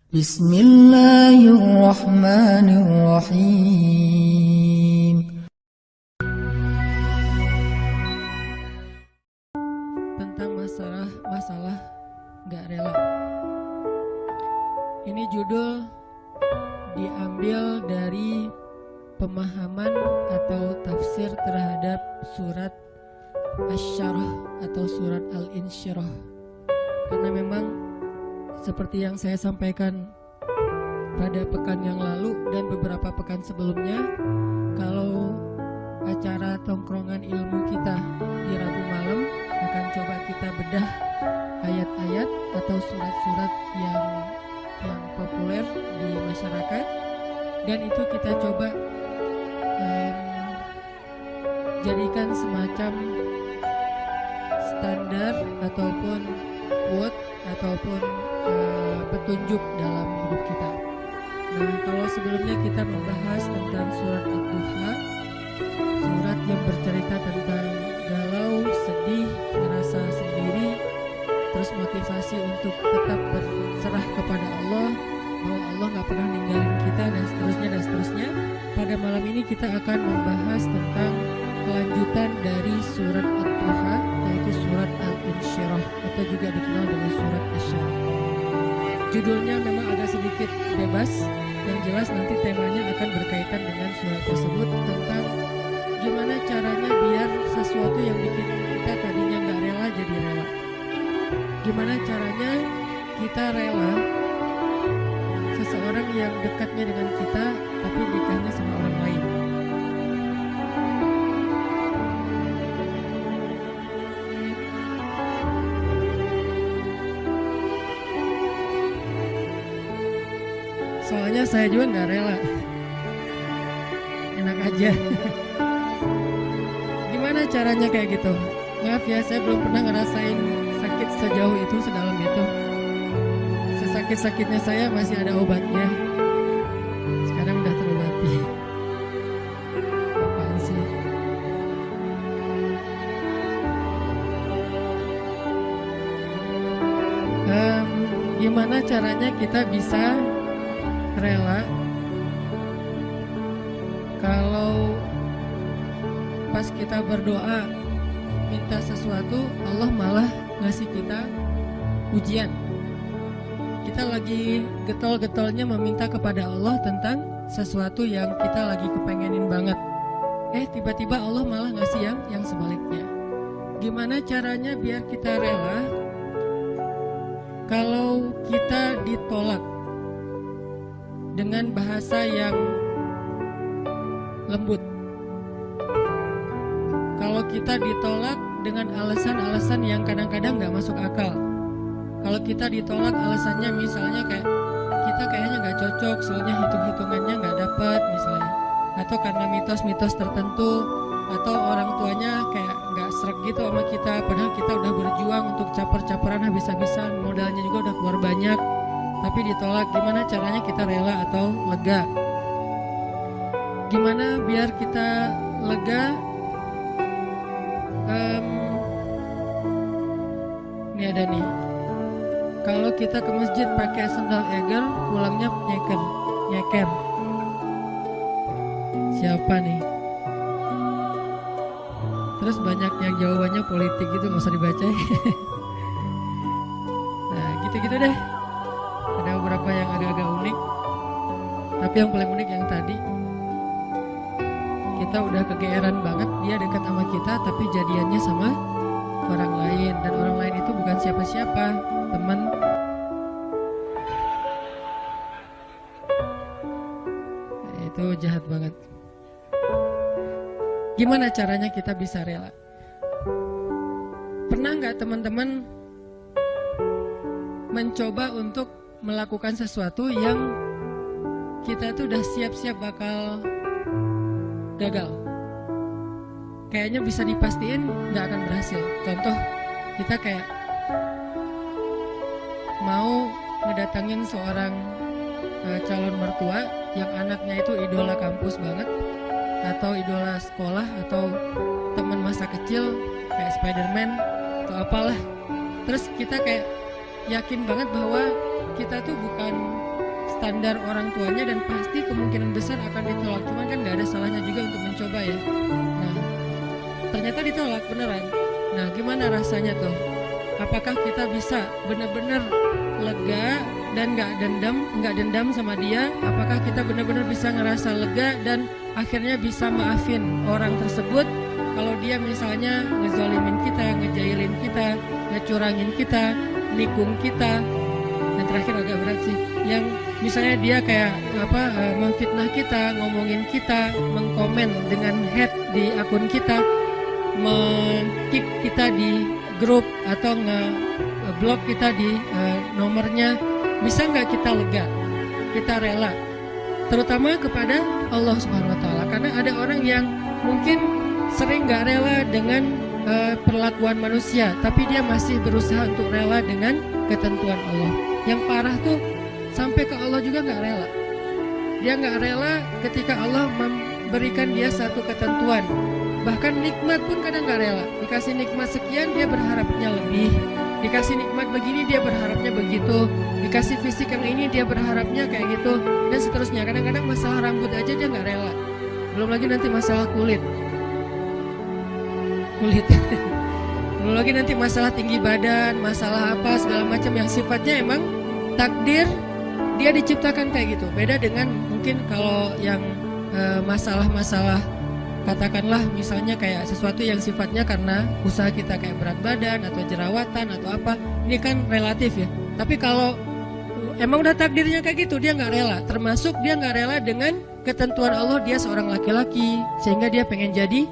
Bismillahirrahmanirrahim. Tentang masalah gak rela. Ini judul diambil dari pemahaman atau tafsir terhadap surat Asy-Syarah atau surat Al-Insyirah. Karena memang seperti yang saya sampaikan pada pekan yang lalu dan beberapa pekan sebelumnya, kalau acara tongkrongan ilmu kita di Rabu malam akan coba kita bedah ayat-ayat atau surat-surat yang populer di masyarakat, dan itu kita coba jadikan semacam standar ataupun quote ataupun petunjuk dalam hidup kita. Nah, kalau sebelumnya kita membahas tentang surat Ad-Duha, surat yang bercerita tentang galau, sedih, merasa sendiri, terus motivasi untuk tetap berserah kepada Allah, bahwa Allah gak pernah ninggalin kita, dan seterusnya. Pada malam ini kita akan membahas tentang kelanjutan dari surat Ad-Duha, yaitu surat Al-Insyirah atau juga dikenal dengan surat Asy-Syarah. Judulnya memang agak sedikit bebas, yang jelas nanti temanya akan berkaitan dengan surat tersebut, tentang gimana caranya biar sesuatu yang bikin kita tadinya gak rela jadi rela. Gimana caranya kita rela seseorang yang dekatnya dengan kita tapi nikahnya sama orang lain. Soalnya saya juga gak rela. Enak aja. Gimana caranya kayak gitu? Maaf ya, saya belum pernah ngerasain sakit sejauh itu, sedalam itu. Sesakit-sakitnya saya masih ada obatnya. Sekarang udah terobati. Apaan sih? Gimana caranya kita bisa rela kalau pas kita berdoa minta sesuatu, Allah malah ngasih kita ujian. Kita lagi getol-getolnya meminta kepada Allah tentang sesuatu yang kita lagi kepengenin banget, tiba-tiba Allah malah ngasih yang sebaliknya. Gimana caranya biar kita rela kalau kita ditolak dengan bahasa yang lembut? Kalau kita ditolak dengan alasan-alasan yang kadang-kadang gak masuk akal. Kalau kita ditolak alasannya misalnya kayak kita kayaknya gak cocok, soalnya hitung-hitungannya gak dapat misalnya, atau karena mitos-mitos tertentu, atau orang tuanya kayak gak sreg gitu sama kita, padahal kita udah berjuang untuk caper-caperan habis-habisan, modalnya juga udah keluar banyak, tapi ditolak. Gimana caranya kita rela atau lega? Gimana biar kita lega? Ini ada nih, kalau kita ke masjid pakai sandal eger, pulangnya nyeker. Siapa nih? Terus banyak yang jawabannya politik gitu, gak usah dibaca. Nah gitu-gitu deh. Ada beberapa yang agak-agak unik, tapi yang paling unik yang tadi, kita udah kegeeran banget dia dekat sama kita tapi jadiannya sama orang lain, dan orang lain itu bukan siapa-siapa, teman. Itu jahat banget. Gimana caranya kita bisa rela? Pernah gak teman-teman mencoba untuk melakukan sesuatu yang kita tuh udah siap-siap bakal gagal? Kayaknya bisa dipastiin gak akan berhasil. Contoh, kita kayak mau ngedatangin seorang calon mertua yang anaknya itu idola kampus banget, atau idola sekolah, atau teman masa kecil kayak Spider-Man atau apalah. Terus kita kayak yakin banget bahwa kita tuh bukan standar orang tuanya dan pasti kemungkinan besar akan ditolak. Cuman kan nggak ada salahnya juga untuk mencoba ya. Nah, ternyata ditolak beneran. Nah, gimana rasanya tuh? Apakah kita bisa benar-benar lega dan nggak dendam sama dia? Apakah kita benar-benar bisa ngerasa lega dan akhirnya bisa maafin orang tersebut kalau dia misalnya ngezolimin kita, ngejailin kita, ngecurangin kita, nikung kita? Dan terakhir agak berat sih, yang misalnya dia kayak memfitnah kita, ngomongin kita, mengkomen dengan hate di akun kita, meng-kick kita di grup atau nge-blok kita di nomornya. Bisa nggak kita lega, kita rela, terutama kepada Allah Subhanahu Wa Taala? Karena ada orang yang mungkin sering nggak rela dengan perlakuan manusia, tapi dia masih berusaha untuk rela dengan ketentuan Allah. Yang parah tuh sampai ke Allah juga nggak rela. Dia nggak rela ketika Allah memberikan dia satu ketentuan. Bahkan nikmat pun kadang nggak rela. Dikasih nikmat sekian dia berharapnya lebih. Dikasih nikmat begini dia berharapnya begitu. Dikasih fisik yang ini dia berharapnya kayak gitu. Dan seterusnya. Kadang-kadang masalah rambut aja dia nggak rela. Belum lagi nanti masalah kulit. Belum lagi nanti masalah tinggi badan, masalah apa segala macam yang sifatnya emang takdir dia diciptakan kayak gitu. Beda dengan mungkin kalau yang masalah-masalah katakanlah misalnya kayak sesuatu yang sifatnya karena usaha kita kayak berat badan atau jerawatan atau apa, ini kan relatif ya. Tapi kalau emang udah takdirnya kayak gitu, dia nggak rela. Termasuk dia nggak rela dengan ketentuan Allah, dia seorang laki-laki sehingga dia pengen jadi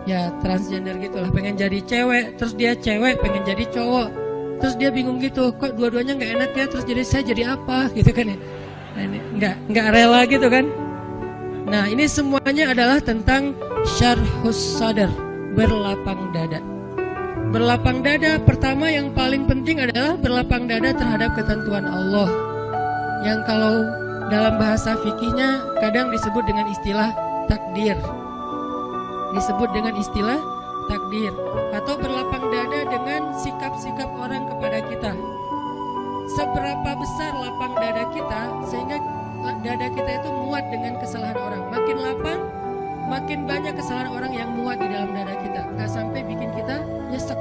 ya transgender gitulah, pengen jadi cewek, terus dia cewek pengen jadi cowok, terus dia bingung gitu, kok dua-duanya nggak enak ya, terus jadi saya jadi apa gitu kan ya. Nah, ini nggak rela gitu kan. Nah, ini semuanya adalah tentang syarhus sadar, berlapang dada. Berlapang dada pertama yang paling penting adalah berlapang dada terhadap ketentuan Allah, yang kalau dalam bahasa fikihnya kadang disebut dengan istilah takdir. Disebut dengan istilah takdir. Atau berlapang dada dengan sikap-sikap orang kepada kita. Seberapa besar lapang dada kita sehingga dada kita itu muat dengan kesalahan orang. Makin lapang, makin banyak kesalahan orang yang muat di dalam dada kita. Gak sampai bikin kita nyesek.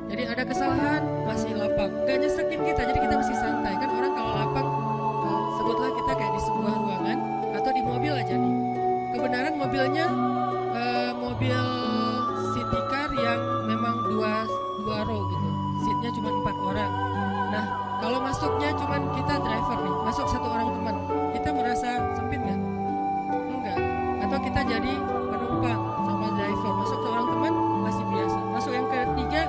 Jadi ada kesalahan masih lapang, gak nyesekin kita, jadi kita masih santai. Kan orang kalau lapang, sebutlah kita kayak di sebuah ruangan atau di mobil aja nih. Kebenaran mobilnya mobil city car yang memang dua row gitu, seatnya cuma 4 orang. Nah, kalau masuknya cuma kita driver nih, masuk 1 orang teman, kita merasa sempit nggak? Enggak. Atau kita jadi penumpang sama driver, masuk seorang teman masih biasa. Masuk yang ketiga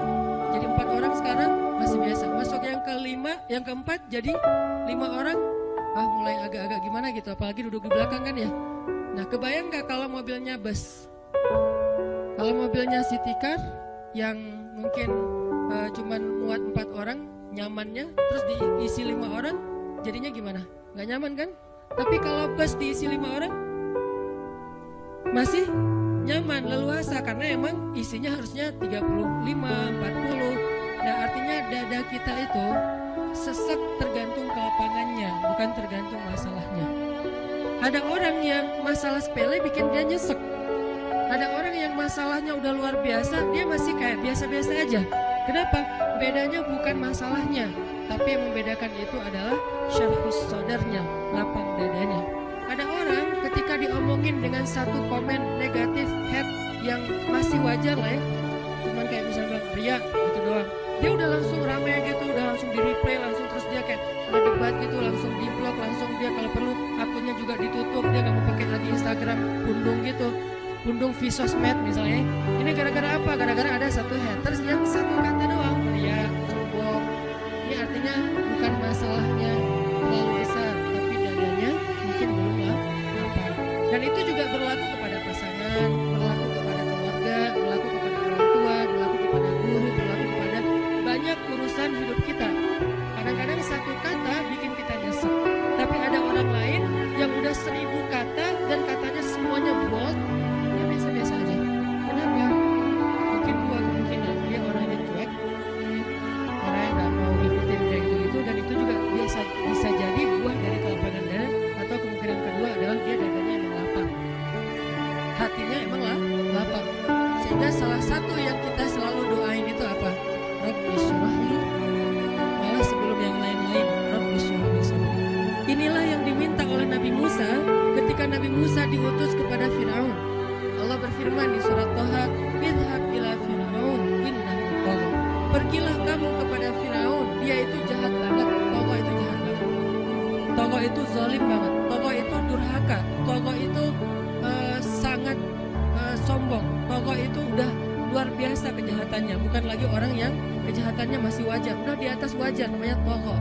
jadi 4 orang sekarang masih biasa. Masuk yang kelima, yang keempat jadi 5 orang, mulai agak-agak gimana gitu. Apalagi duduk di belakang kan ya. Nah, kebayang nggak kalau mobilnya bus? Kalau mobilnya city car yang mungkin cuman muat 4 orang nyamannya, terus diisi 5 orang, jadinya gimana? Nggak nyaman kan? Tapi kalau bus diisi 5 orang masih nyaman, leluasa, karena emang isinya harusnya 35, 40. Nah, artinya dada kita itu sesek tergantung kelapangannya, bukan tergantung masalahnya. Ada orang yang masalah sepele bikin dia nyesek. Ada orang yang masalahnya udah luar biasa, dia masih kayak biasa-biasa aja. Kenapa? Bedanya bukan masalahnya, tapi yang membedakan itu adalah syarhus sadarnya, lapang dadanya. Ada orang ketika diomongin dengan satu komen negatif, hate yang masih wajar lah ya, cuman kayak misalnya ria gitu doang, dia udah langsung rame gitu, udah langsung di replay, langsung terus dia kayak ngedebat gitu, langsung di blok, langsung dia kalau perlu akunnya juga ditutup, dia gak mau pakai lagi Instagram, pundung gitu, pundung Vsosmed misalnya. Ini gara-gara apa? Gara-gara ada satu haters yang satu kata doang, ria, sombong. Ini artinya bukan masalahnya terlalu besar, tapi dadanya mungkin belum apa. Dan itu juga berlaku kepada pasangan, berlaku kepada keluarga, berlaku kepada orang tua, berlaku kepada guru, berlaku kepada banyak urusan hidup kita. Kadang-kadang satu kata bikin kita nyesek, tapi ada orang lain yang udah 1000 kata dan katanya semuanya bold, dia biasa-biasa aja. Kenapa? Mungkin 2 kemungkinan, dia orangnya cuek, orang yang gak mau ngikutin kayak gitu, dan itu satu yang kita selalu doain itu apa? Rabbi syrah li, malah sebelum yang lain-lain, Rabbi syrah li sadri. Inilah yang diminta oleh Nabi Musa ketika Nabi Musa diutus kepada Firaun. Allah berfirman di surat Thaha, idhab ila Firaun innahu tagha. Pergilah kamu kepada Firaun, dia itu jahat banget. Tagha itu jahat banget. Tagha itu zalim banget. Tagha itu durhaka. Tagha itu sangat sombong. Tagha itu udah luar biasa kejahatannya, bukan lagi orang yang kejahatannya masih wajar, udah di atas wajar, namanya tagha.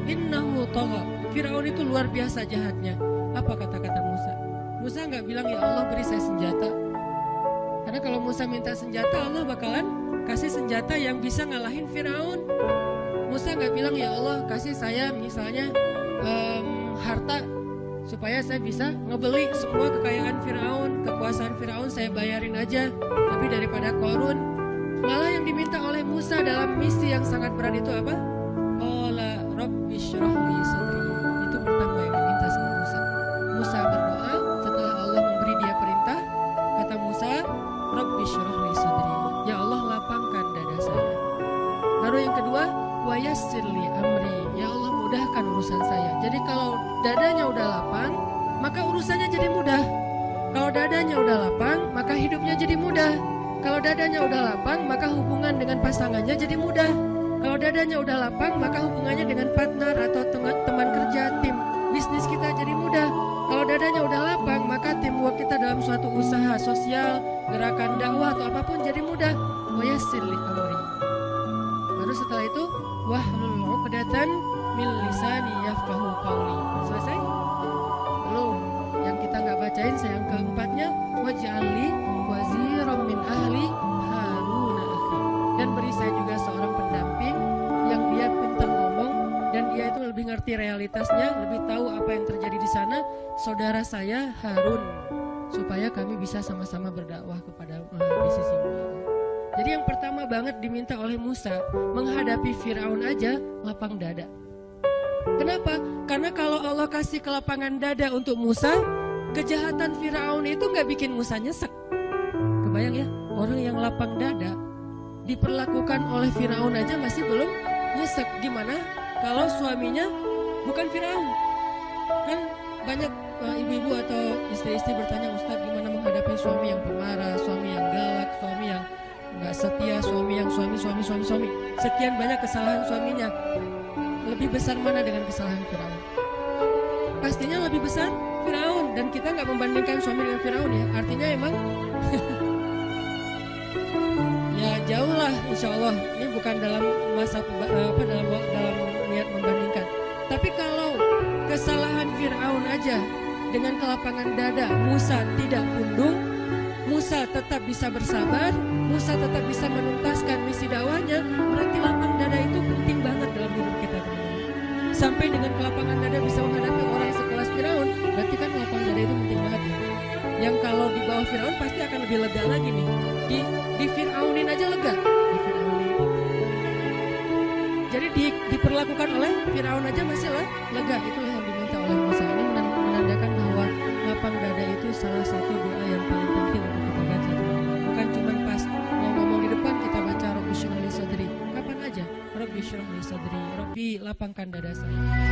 Innahu tagha. Firaun itu luar biasa jahatnya. Apa kata-kata Musa? Musa nggak bilang ya Allah beri saya senjata. Karena kalau Musa minta senjata, Allah bakalan kasih senjata yang bisa ngalahin Firaun. Musa nggak bilang ya Allah kasih saya misalnya harta supaya saya bisa ngebeli semua kekayaan Firaun, kekuasaan Firaun saya bayarin aja lebih daripada Qarun. Malah yang diminta oleh Musa dalam misi yang sangat berat itu apa? Qala rabbi syrah li sadri. Itu pertama yang diminta sama Musa. Musa berdoa setelah Allah memberi dia perintah, kata Musa, rabbi syrah li sadri. Ya Allah lapangkan dada saya. Lalu yang kedua, wa yassir li amri. Ya Allah mudahkan urusan saya. Jadi kalau dadanya udah lapang, maka urusannya jadi mudah. Kalau dadanya udah lapang, maka hidupnya jadi mudah. Kalau dadanya udah lapang, maka hubungan dengan pasangannya jadi mudah. Kalau dadanya udah lapang, maka hubungannya dengan partner atau teman kerja, tim bisnis kita jadi mudah. Kalau dadanya udah lapang, maka teamwork kita dalam suatu usaha sosial, gerakan dakwah atau apapun jadi mudah. Wa yassir li amri. Baru setelah itu, wahlul 'uqdatan min lisani yafqahu qawli. Selesai? Belum. Yang kita nggak bacain yang keempatnya, waj'alli waziran min ahli Harun akhi. Dan beri saya juga seorang pendamping yang dia pintar ngomong dan dia itu lebih ngerti realitasnya, lebih tahu apa yang terjadi di sana, saudara saya Harun, supaya kami bisa sama-sama berdakwah kepada di sisimu. Jadi yang pertama banget diminta oleh Musa menghadapi Firaun aja lapang dada. Kenapa? Karena kalau Allah kasih kelapangan dada untuk Musa, kejahatan Firaun itu nggak bikin Musa nyesek. Kebayang ya, orang yang lapang dada diperlakukan oleh Firaun aja masih belum nyesek. Gimana kalau suaminya bukan Firaun? Kan banyak ibu-ibu atau istri-istri bertanya, Ustadz gimana menghadapi suami yang pemarah, suami yang galak, suami yang nggak setia, suami yang suami. Sekian banyak kesalahan suaminya. Lebih besar mana dengan kesalahan Firaun? Pastinya lebih besar Firaun. Dan kita nggak membandingkan suami dengan Firaun ya. Artinya emang ya jauh lah insya Allah. Ini bukan dalam masa dalam niat membandingkan. Tapi kalau kesalahan Firaun aja dengan kelapangan dada Musa tidak pundung, Musa tetap bisa bersabar, Musa tetap bisa menuntaskan misi dakwahnya, berarti lapang dada itu penting banget dalam hidup kita, teman-teman. Sampai dengan kelapangan dada bisa menghadapi orang sekelas Firaun, berarti kan lapang dada itu penting banget ya. Yang kalau di bawah Firaun pasti akan lebih lega lagi nih. Di Firaunin aja lega, di Firaunin. Jadi diperlakukan oleh Firaun aja masih lega. Itulah yang diminta oleh Musa. Ini menandakan bahwa lapang dada itu salah satu doa yang paling penting untuk kita baca. Bukan cuma pas mau ngomong di depan kita baca Rabbi syrah li sadri. Kapan aja? Rabbi syrah li sadri. Rabbi lapangkan dada saya.